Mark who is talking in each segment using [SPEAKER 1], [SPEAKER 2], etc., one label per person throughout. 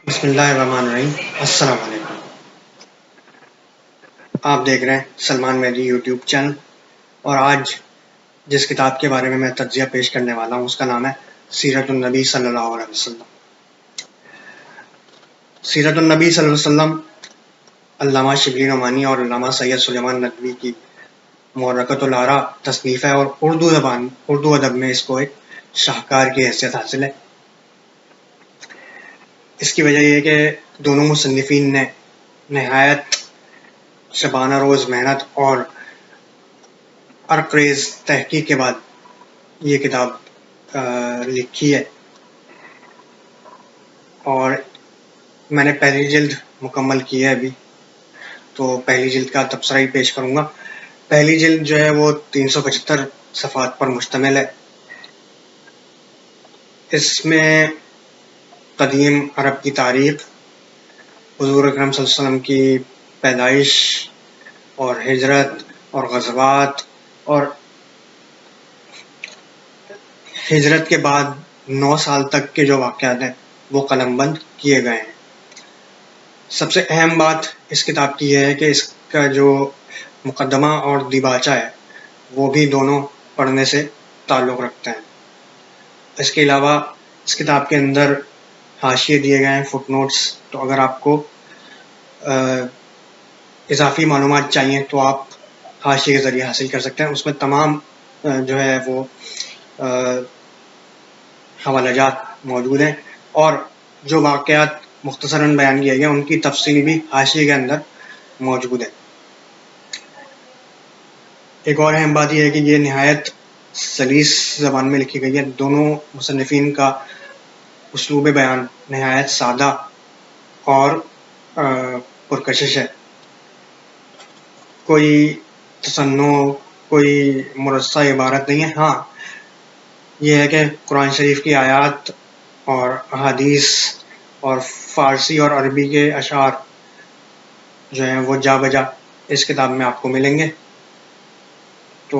[SPEAKER 1] بسم اللہ الرحمن الرحیم۔ السلام علیکم۔ آپ دیکھ رہے ہیں سلمان مہدی یوٹیوب چینل، اور آج جس کتاب کے بارے میں تجزیہ پیش کرنے والا ہوں اس کا نام ہے سیرت النبی صلی اللہ علیہ وسلم۔ سیرت النبی صلی اللہ علیہ وسلم علامہ شبلی نعمانی اور علامہ سید سلیمان ندوی کی مورکۃ الآراء تصنیف ہے، اور اردو ادب میں اس کو ایک شاہکار کی حیثیت حاصل ہے۔ اس کی وجہ یہ ہے کہ دونوں مصنفین نے نہایت شبانہ روز محنت اور ارکریز تحقیق کے بعد یہ کتاب لکھی ہے، اور میں نے پہلی جلد مکمل کی ہے ابھی، تو پہلی جلد کا تبصرہ ہی پیش کروں گا۔ پہلی جلد جو ہے وہ 375 صفحات پر مشتمل ہے۔ اس میں قدیم عرب کی تاریخ، حضور اکرم صلی اللہ علیہ وسلم کی پیدائش اور ہجرت اور غزوات، اور ہجرت کے بعد 9 سال تک کے جو واقعات ہیں وہ قلم بند کیے گئے ہیں۔ سب سے اہم بات اس کتاب کی یہ ہے کہ اس کا جو مقدمہ اور دیباچہ ہے وہ بھی دونوں پڑھنے سے تعلق رکھتے ہیں۔ اس کے علاوہ اس کتاب کے اندر حاشیے دیے گئے ہیں، فٹ نوٹس، تو اگر آپ کو اضافی معلومات چاہیے تو آپ حاشیے کے ذریعے حاصل کر سکتے ہیں۔ اس میں تمام جو ہے وہ حوالہ جات موجود ہیں، اور جو واقعات مختصراً بیان کیے گئے ان کی تفصیل بھی حاشیے کے اندر موجود ہے۔ ایک اور اہم بات یہ ہے کہ یہ نہایت سلیس زبان میں لکھی گئی ہے۔ دونوں مصنفین کا اسلوب بیان نہایت سادہ اور پرکشش ہے۔ کوئی تصنع، کوئی مرصع عبارت نہیں ہے۔ ہاں یہ ہے کہ قرآن شریف کی آیات اور احادیث اور فارسی اور عربی کے اشعار جو ہیں وہ جا بجا اس کتاب میں آپ کو ملیں گے، تو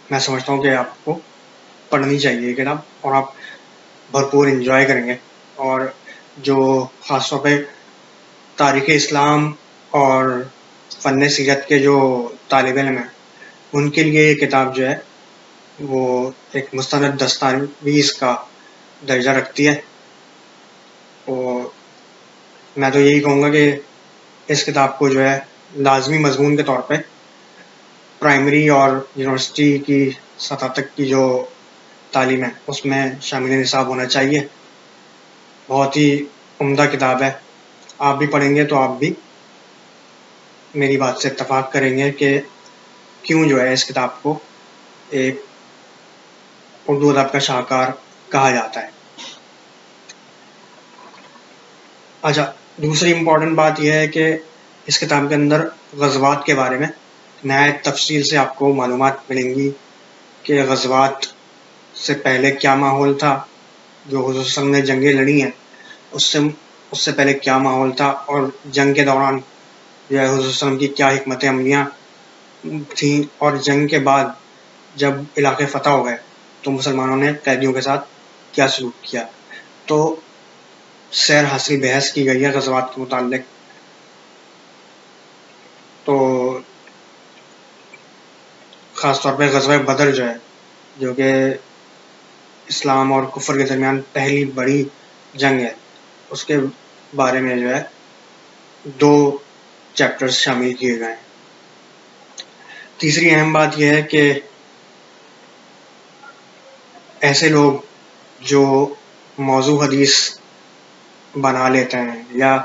[SPEAKER 1] میں سمجھتا ہوں کہ آپ کو پڑھنی چاہیے یہ کتاب، اور آپ بھرپور انجوائے کریں گے۔ اور جو خاص طور پہ تاریخ اسلام اور فن سیرت کے جو طالب علم ہیں ان کے لیے یہ کتاب جو ہے وہ ایک مستند دستاویز کا درجہ رکھتی ہے۔ اور میں تو یہی کہوں گا کہ اس کتاب کو جو ہے لازمی مضمون کے طور پہ پرائمری اور یونیورسٹی کی سطح تک کی جو تعلیم ہے اس میں شامل نصاب ہونا چاہیے۔ بہت ہی عمدہ کتاب ہے، آپ بھی پڑھیں گے تو آپ بھی میری بات سے اتفاق کریں گے کہ کیوں جو ہے اس کتاب کو ایک اردو ادب کا شاہکار کہا جاتا ہے۔ اچھا، دوسری امپورٹنٹ بات یہ ہے کہ اس کتاب کے اندر غزوات کے بارے میں نہایت تفصیل سے آپ کو معلومات ملیں گی کہ غزوات سے پہلے کیا ماحول تھا، جو حضور صلی اللہ علیہ وسلم نے جنگیں لڑی ہیں اس سے پہلے کیا ماحول تھا، اور جنگ کے دوران جو ہے حضور صلی اللہ علیہ وسلم کی کیا حکمت عملیاں تھیں، اور جنگ کے بعد جب علاقے فتح ہو گئے تو مسلمانوں نے قیدیوں کے ساتھ کیا سلوک کیا۔ تو سیر حاصل بحث کی گئی ہے غزوات کے متعلق۔ تو خاص طور پہ غزوہ بدر جو ہے، جو کہ اسلام اور کفر کے درمیان پہلی بڑی جنگ ہے، اس کے بارے میں جو ہے 2 چیپٹرز شامل کیے گئے ہیں۔ تیسری اہم بات یہ ہے کہ ایسے لوگ جو موضوع حدیث بنا لیتے ہیں یا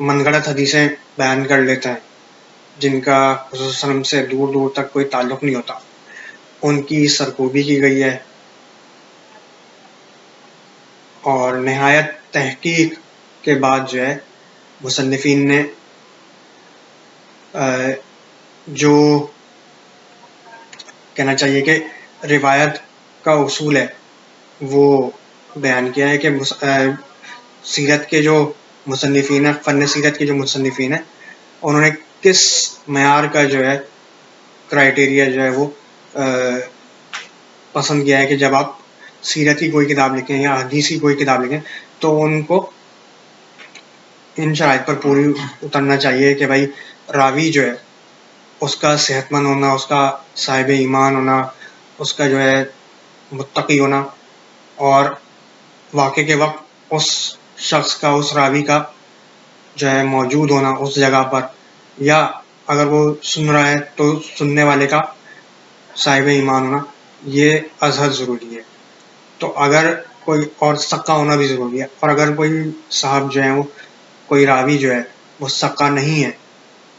[SPEAKER 1] من گھڑت حدیثیں بیان کر لیتے ہیں جن کا حضور صلی اللہ علیہ وسلم سے دور دور تک کوئی تعلق نہیں ہوتا، ان کی سرکوبی کی گئی ہے، اور نہایت تحقیق کے بعد جو ہے مصنفین نے جو کہنا چاہیے کہ روایت کا اصول ہے وہ بیان کیا ہے کہ سیرت کے جو مصنفین ہیں، فن سیرت کے جو مصنفین ہیں، انہوں نے کس معیار کا جو ہے کرائٹیریا جو ہے وہ پسند کیا ہے کہ جب آپ سیرت کی کوئی کتاب لکھیں یا حدیث کی کوئی کتاب لکھیں تو ان کو ان شرائط پر پوری اترنا چاہیے کہ بھائی راوی جو ہے اس کا صحت مند ہونا، اس کا صاحب ایمان ہونا، اس کا جو ہے متقی ہونا، اور واقع کے وقت اس شخص کا، اس راوی کا جو ہے موجود ہونا اس جگہ پر، یا اگر وہ سن رہا ہے تو سننے والے کا صاحب ایمان ہونا، یہ ازحد ضروری ہے. تو اگر کوئی اور سکا ہونا بھی ضروری ہے، اور اگر کوئی صاحب جو ہے وہ کوئی راوی جو ہے وہ سکا نہیں ہے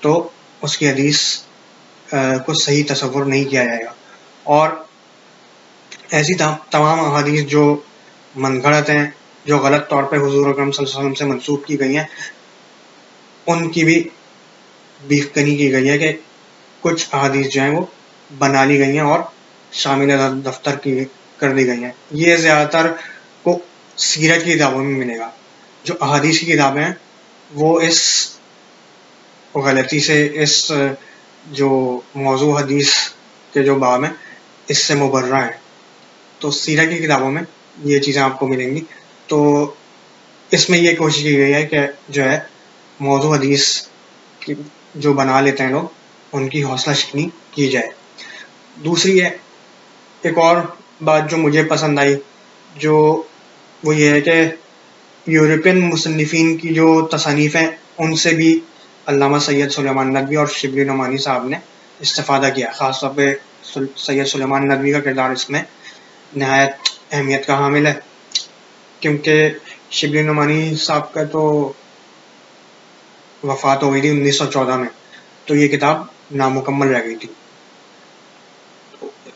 [SPEAKER 1] تو اس کی حدیث کو صحیح تصور نہیں کیا جائے گا. اور ایسی تمام احادیث جو من گھڑت ہیں، جو غلط طور پہ حضور اکرم صلی اللہ علیہ وسلم سے منسوب کی گئی ہیں، ان کی بھی بیف کنی کی گئی ہے کہ کچھ احادیث جو ہیں وہ بنا لی گئی ہیں اور شامل دفتر کی کر دی گئی ہیں. یہ زیادہ تر کو سیرت کی کتابوں میں ملے گا. جو احادیث کی کتابیں ہیں وہ اس غلطی سے، اس جو موضوع حدیث کے جو باب ہیں اس سے مبرہ ہیں. تو سیرت کی کتابوں میں یہ چیزیں آپ کو ملیں گی. تو اس میں یہ کوشش کی گئی ہے کہ جو ہے موضوع حدیث کی جو بنا لیتے ہیں لوگ، ان کی حوصلہ شکنی کی جائے. دوسری ہے ایک اور بات جو مجھے پسند آئی، جو وہ یہ ہے کہ یورپین مصنفین کی جو تصانیف ہیں ان سے بھی علامہ سید سلیمان ندوی اور شبلی نعمانی صاحب نے استفادہ کیا. خاص طور پہ سید سلیمان ندوی کا کردار اس میں نہایت اہمیت کا حامل ہے، کیونکہ شبلی نعمانی صاحب کا تو وفات ہو گئی تھی 1914 میں، تو یہ کتاب نامکمل رہ گئی تھی.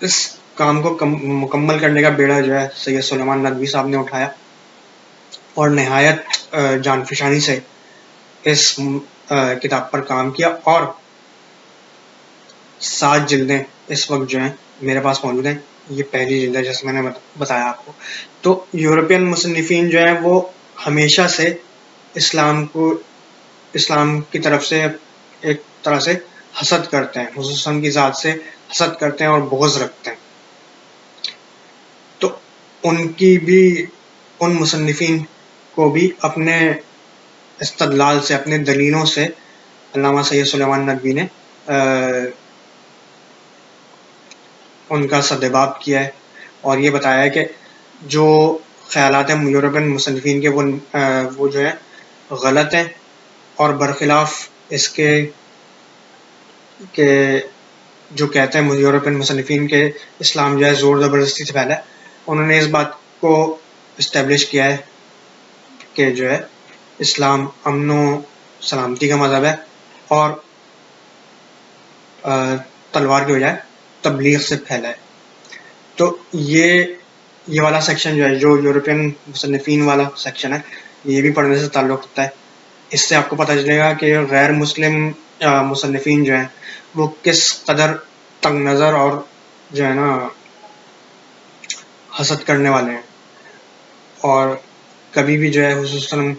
[SPEAKER 1] اس کام کو مکمل کرنے کا بیڑا جو ہے سید سلیمان ندوی صاحب نے اٹھایا، اور نہایت جان فشانی سے اس کتاب پر کام کیا. اور 7 جلدیں اس وقت جو ہیں میرے پاس موجود ہیں. یہ پہلی جلد ہے جیسے میں نے بتایا آپ کو. تو یورپین مصنفین جو ہیں وہ ہمیشہ سے اسلام کی طرف سے ایک طرح سے حسد کرتے ہیں، خصوصاً کی ذات سے حسد کرتے ہیں اور بغض رکھتے ہیں. تو ان کی بھی، ان مصنفین کو بھی اپنے استدلال سے، اپنے دلیلوں سے علامہ سید سلیمان ندوی نے ان کا سدباب کیا ہے، اور یہ بتایا ہے کہ جو خیالات ہیں یورپین مصنفین کے وہ جو ہے غلط ہیں، اور برخلاف اس کے کہ جو کہتے ہیں یورپین مصنفین کے اسلام جو ہے زور زبردستی سے پھیلا ہے. انہوں نے اس بات کو اسٹیبلش کیا ہے کہ جو ہے اسلام امن و سلامتی کا مذہب ہے، اور تلوار کے بجائے تبلیغ سے پھیلا ہے. تو یہ والا سیکشن جو ہے، جو یورپین مصنفین والا سیکشن ہے، یہ بھی پڑھنے سے تعلق رکھتا ہے. اس سے آپ کو پتہ چلے گا کہ غیر مسلم مصنفین جو ہیں وہ کس قدر تنگ نظر اور جو ہے نا حسد کرنے والے ہیں، اور کبھی بھی جو ہے حضور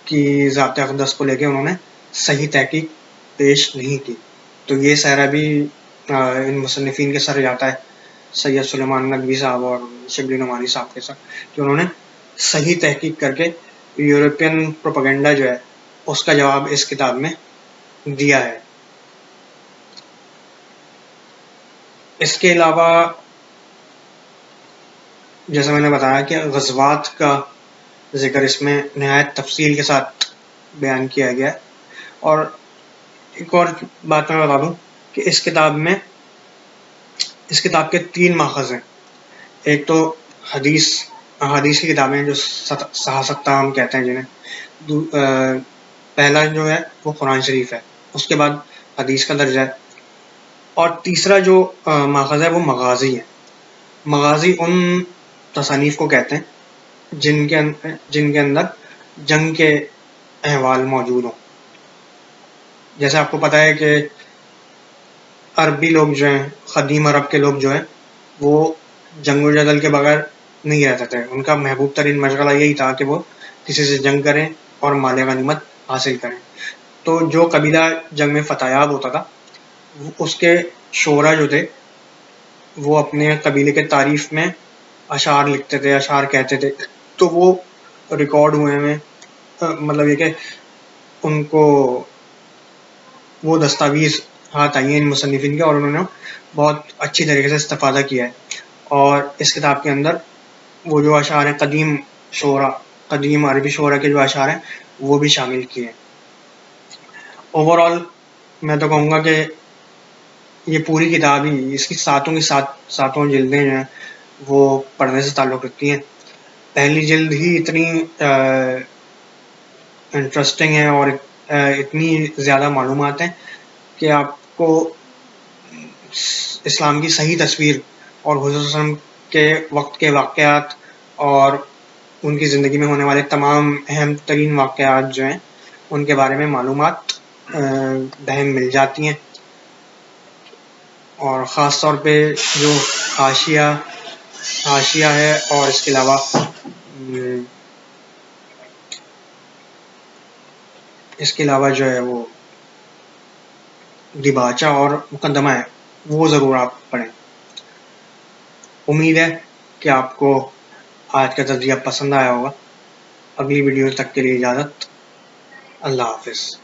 [SPEAKER 1] کی ذات اقدس کو لے کے انہوں نے صحیح تحقیق پیش نہیں کی. تو یہ سہرا بھی ان مصنفین کے سر جاتا ہے، سید سلیمان ندوی صاحب اور شبلی نعمانی صاحب کے ساتھ، کہ انہوں نے صحیح تحقیق کر کے یورپین پروپیگنڈا جو ہے اس کا جواب اس کتاب میں دیا ہے. اس کے علاوہ جیسا میں نے بتایا کہ غزوات کا ذکر اس میں نہایت تفصیل کے ساتھ بیان کیا گیا ہے. اور ایک اور بات میں بتا دوں کہ اس کتاب کے 3 ماخذ ہیں. ایک تو احادیث کی کتابیں جو صحافتہ ہم کہتے ہیں جنہیں، پہلا جو ہے وہ قرآن شریف ہے، اس کے بعد حدیث کا درجہ ہے، اور تیسرا جو ماخذ ہے وہ مغازی ہے. مغازی ان تصانیف کو کہتے ہیں جن کے اندر جنگ کے احوال موجود ہوں. جیسے آپ کو پتہ ہے کہ عربی لوگ جو ہیں، قدیم عرب کے لوگ جو ہیں، وہ جنگ و جدل کے بغیر نہیں رہتے تھے. ان کا محبوب ترین مشغلہ یہی تھا کہ وہ کسی سے جنگ کریں اور مال غنیمت حاصل کریں. تو جو قبیلہ جنگ میں فتح یاب ہوتا تھا، اس کے شعراء جو تھے وہ اپنے قبیلے کے تعریف میں اشعار لکھتے تھے، اشعار کہتے تھے، تو وہ ریکارڈ ہوئے ہیں. مطلب یہ کہ ان کو وہ دستاویز ہاتھ آئی ہیں ان مصنفین کے، اور انہوں نے بہت اچھی طریقے سے استفادہ کیا ہے. اور اس کتاب کے اندر وہ جو اشعار ہیں قدیم عربی شعراء کے جو اشعار ہیں وہ بھی شامل کیے ہیں. اوور آل میں تو کہوں گا کہ یہ پوری کتاب ہی، اس کی ساتوں جلدیں جو ہیں وہ پڑھنے سے تعلق رکھتی ہیں. پہلی جلد ہی اتنی انٹرسٹنگ ہے اور اتنی زیادہ معلومات ہیں کہ آپ کو اسلام کی صحیح تصویر اور حضور صلی اللہ علیہ وسلم کے وقت کے واقعات اور ان کی زندگی میں ہونے والے تمام اہم ترین واقعات جو ہیں ان کے بارے میں معلومات بہم مل جاتی ہیں. اور خاص طور پہ جو حاشیہ ہے، اور اس کے علاوہ جو ہے وہ دیباچہ اور مقدمہ ہے، وہ ضرور آپ پڑھیں. امید ہے کہ آپ کو آج کا تجزیہ پسند آیا ہوگا. اگلی ویڈیو تک کے لیے اجازت. اللہ حافظ.